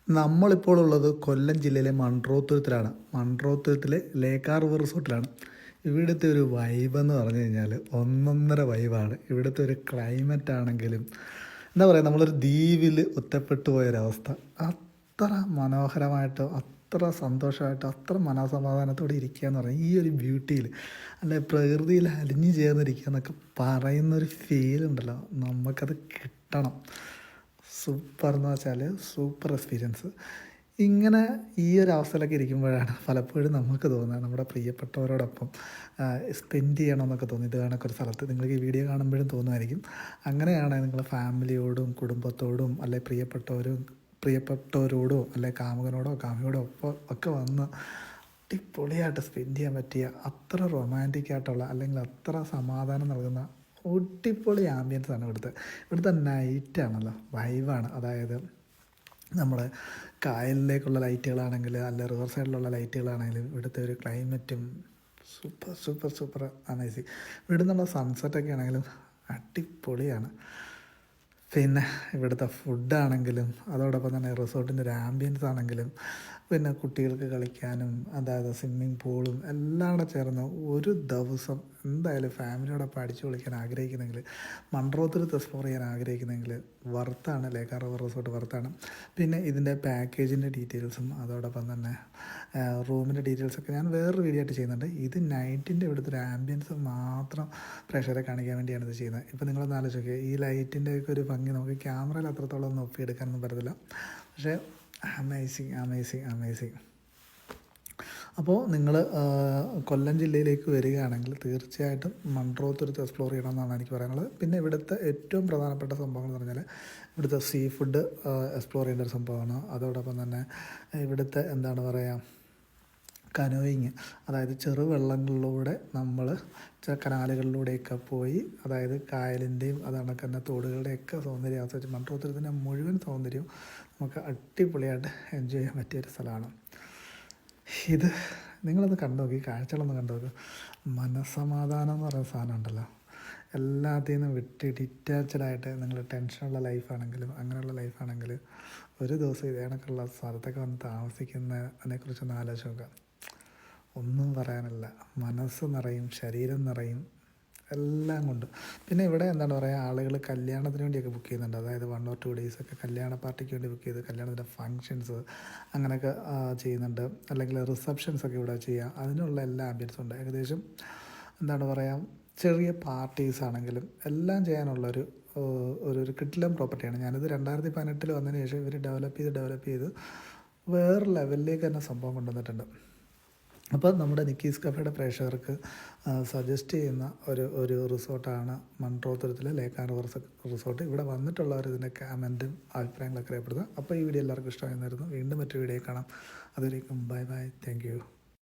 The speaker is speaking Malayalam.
നമ്മളിപ്പോൾ ഉള്ളത് കൊല്ലം ജില്ലയിലെ മൺട്രോത്തുരുത്തിലാണ്. മൺട്രോത്തുരുത്തിലെ ലേക്കാ റിവർ റിസോർട്ടിലാണ്. ഇവിടുത്തെ ഒരു വൈബ് എന്ന് പറഞ്ഞു കഴിഞ്ഞാൽ ഒന്നൊന്നര വൈബാണ്. ഇവിടുത്തെ ഒരു ക്ലൈമറ്റ് ആണെങ്കിലും എന്താ പറയുക, നമ്മളൊരു ദ്വീപിൽ ഒറ്റപ്പെട്ടു പോയൊരവസ്ഥ. അത്ര മനോഹരമായിട്ടോ അത്ര സന്തോഷമായിട്ടോ അത്ര മനസമാധാനത്തോടെ ഇരിക്കുക എന്ന് പറഞ്ഞാൽ ഈ ഒരു ബ്യൂട്ടിയിൽ അല്ലെ പ്രകൃതിയിൽ അലിഞ്ഞു ചേർന്നിരിക്കുക എന്നൊക്കെ പറയുന്നൊരു ഫീലുണ്ടല്ലോ, നമുക്കത് കിട്ടണം. സൂപ്പർ എന്ന് വെച്ചാൽ സൂപ്പർ എക്സ്പീരിയൻസ്. ഇങ്ങനെ ഈ ഒരു അവസ്ഥയിലൊക്കെ ഇരിക്കുമ്പോഴാണ് പലപ്പോഴും നമുക്ക് തോന്നുന്നത് നമ്മുടെ പ്രിയപ്പെട്ടവരോടൊപ്പം സ്പെൻഡ് ചെയ്യണമെന്നൊക്കെ തോന്നി. ഇത് കണക്കൊരു ഒരു സ്ഥലത്ത് നിങ്ങൾക്ക് ഈ വീഡിയോ കാണുമ്പോഴും തോന്നുമായിരിക്കും. അങ്ങനെയാണ് നിങ്ങൾ ഫാമിലിയോടും കുടുംബത്തോടും അല്ലെ പ്രിയപ്പെട്ടവരോടോ അല്ലെ കാമുകനോടോ കാമുകയോടോ ഒക്കെ വന്ന് അടിപൊളിയായിട്ട് സ്പെൻഡ് ചെയ്യാൻ പറ്റിയ അത്ര റൊമാൻറ്റിക് ആയിട്ടുള്ള അല്ലെങ്കിൽ അത്ര സമാധാനം നൽകുന്ന അടിപൊളി ആംബിയൻസാണ് ഇവിടുത്തെ നൈറ്റാണല്ലോ വൈവാണ്. അതായത് നമ്മുടെ കായലിലേക്കുള്ള ലൈറ്റുകളാണെങ്കിൽ അല്ല റിവർ സൈഡിലുള്ള ലൈറ്റുകളാണെങ്കിലും ഇവിടുത്തെ ഒരു ക്ലൈമറ്റും സൂപ്പർ സൂപ്പർ സൂപ്പർ അമേസിങ്. ഇവിടെ നിന്നുള്ള സൺസെറ്റൊക്കെ ആണെങ്കിലും അടിപൊളിയാണ്. പിന്നെ ഇവിടുത്തെ ഫുഡാണെങ്കിലും അതോടൊപ്പം തന്നെ റിസോർട്ടിൻ്റെ ഒരു ആംബിയൻസ് ആണെങ്കിലും പിന്നെ കുട്ടികൾക്ക് കളിക്കാനും അതായത് സ്വിമ്മിങ് പൂളും എല്ലാം കൂടെ ചേർന്ന് ഒരു ദിവസം എന്തായാലും ഫാമിലിയോടൊപ്പം അടിച്ചു പൊളിക്കാൻ ആഗ്രഹിക്കുന്നെങ്കിൽ മൺട്രോത്തുരുത്ത് എക്സ്പ്ലോർ ചെയ്യാൻ ആഗ്രഹിക്കുന്നെങ്കിൽ വർത്താണ്. ലേക്കാ റിവർ റിസോർട്ട് വർത്താണ്. പിന്നെ ഇതിൻ്റെ പാക്കേജിൻ്റെ ഡീറ്റെയിൽസും അതോടൊപ്പം തന്നെ റൂമിൻ്റെ ഡീറ്റെയിൽസൊക്കെ ഞാൻ വേറൊരു വീഡിയോ ആയിട്ട് ചെയ്യുന്നുണ്ട്. ഇത് നൈറ്റിൻ്റെ ഇവിടുത്തെ ഒരു ആംബിയൻസ് മാത്രം പ്രേക്ഷകരെ കാണിക്കാൻ വേണ്ടിയാണ് ഇത് ചെയ്യുന്നത്. ഇപ്പോൾ നിങ്ങളൊന്ന് ആലോചിക്കുക, ഈ ലൈറ്റിൻ്റെയൊക്കെ ഒരു ഭംഗി നമുക്ക് ക്യാമറയിൽ അത്രത്തോളം ഒന്നും ഒപ്പിയെടുക്കാനൊന്നും പറ്റത്തില്ല. പക്ഷേ അമേസിങ്. അപ്പോൾ നിങ്ങൾ കൊല്ലം ജില്ലയിലേക്ക് വരികയാണെങ്കിൽ തീർച്ചയായിട്ടും മൺട്രോത്തുരുത്ത് എക്സ്പ്ലോർ ചെയ്യണമെന്നാണ് എനിക്ക് പറയാനുള്ളത്. പിന്നെ ഇവിടുത്തെ ഏറ്റവും പ്രധാനപ്പെട്ട സംഭവങ്ങൾ എന്ന് പറഞ്ഞാൽ ഇവിടുത്തെ സീ ഫുഡ് എക്സ്പ്ലോർ ചെയ്യേണ്ട ഒരു സംഭവമാണ്. അതോടൊപ്പം തന്നെ ഇവിടുത്തെ എന്താണ് പറയുക, കനോയിങ്, അതായത് ചെറുവെള്ളങ്ങളിലൂടെ നമ്മൾ കനാലുകളിലൂടെയൊക്കെ പോയി അതായത് കായലിൻ്റെയും അതാണ് തന്നെ തോടുകളുടെയൊക്കെ സൗന്ദര്യം ആസ്വദിച്ച് മൺട്രോത്തുരുത്തിൻ്റെ മുഴുവൻ സൗന്ദര്യവും നമുക്ക് അടിപൊളിയായിട്ട് എൻജോയ് ചെയ്യാൻ പറ്റിയൊരു സ്ഥലമാണ് ഇത്. നിങ്ങളത് കണ്ടു നോക്കി, കാഴ്ചകളൊന്ന് കണ്ടു നോക്കുക. മനസ്സമാധാനം എന്ന് പറയുന്ന സാധനം ഉണ്ടല്ലോ, എല്ലാത്തിൽ നിന്നും വിട്ട് ഡിറ്റാച്ചഡായിട്ട് നിങ്ങൾ ടെൻഷനുള്ള ലൈഫാണെങ്കിലും അങ്ങനെയുള്ള ലൈഫാണെങ്കിൽ ഒരു ദിവസം ഇതേ കണക്കുള്ള സ്ഥലത്തൊക്കെ വന്ന് താമസിക്കുന്നതിനെക്കുറിച്ചൊന്ന് ആലോചിച്ച് നോക്കുക. ഒന്നും പറയാനില്ല, മനസ്സ് നിറയും, ശരീരം നിറയും, എല്ലാം കൊണ്ട്. പിന്നെ ഇവിടെ എന്താണ് പറയുക, ആളുകൾ കല്യാണത്തിന് വേണ്ടിയൊക്കെ ബുക്ക് ചെയ്യുന്നുണ്ട്. അതായത് 1 or 2 days ഒക്കെ കല്യാണ പാർട്ടിക്ക് വേണ്ടി ബുക്ക് ചെയ്ത് കല്യാണത്തിൻ്റെ ഫങ്ഷൻസ് അങ്ങനെയൊക്കെ ചെയ്യുന്നുണ്ട്. അല്ലെങ്കിൽ റിസപ്ഷൻസൊക്കെ ഇവിടെ ചെയ്യുക, അതിനുള്ള എല്ലാ ആംബിയൻസും ഉണ്ട്. ഏകദേശം എന്താണ് പറയുക, ചെറിയ പാർട്ടീസ് ആണെങ്കിലും എല്ലാം ചെയ്യാനുള്ളൊരു ഒരു കിടിലൻ പ്രോപ്പർട്ടിയാണ്. ഞാനിത് 2018 വന്നതിന് ശേഷം ഇവർ ഡെവലപ്പ് ചെയ്ത് വേറെ ലെവലിലേക്ക് തന്നെ സംഭവം കൊണ്ടുവന്നിട്ടുണ്ട്. അപ്പോൾ നമ്മുടെ നിക്കീസ് കഫേയുടെ പ്രേക്ഷകർക്ക് സജസ്റ്റ് ചെയ്യുന്ന ഒരു റിസോർട്ടാണ് മൺട്രോത്തുരുത്തിലെ ലേക്കാ റിവർ റിസോർട്ട്. ഇവിടെ വന്നിട്ടുള്ളവർ ഇതിൻ്റെ കമൻറ്റും അഭിപ്രായങ്ങളൊക്കെ അറിയപ്പെടുക. അപ്പോൾ ഈ വീഡിയോ എല്ലാവർക്കും ഇഷ്ടമായിരുന്നു. വീണ്ടും മറ്റൊരു വീഡിയോ കാണാം. അതുവരേക്കും ബൈ, താങ്ക് യു.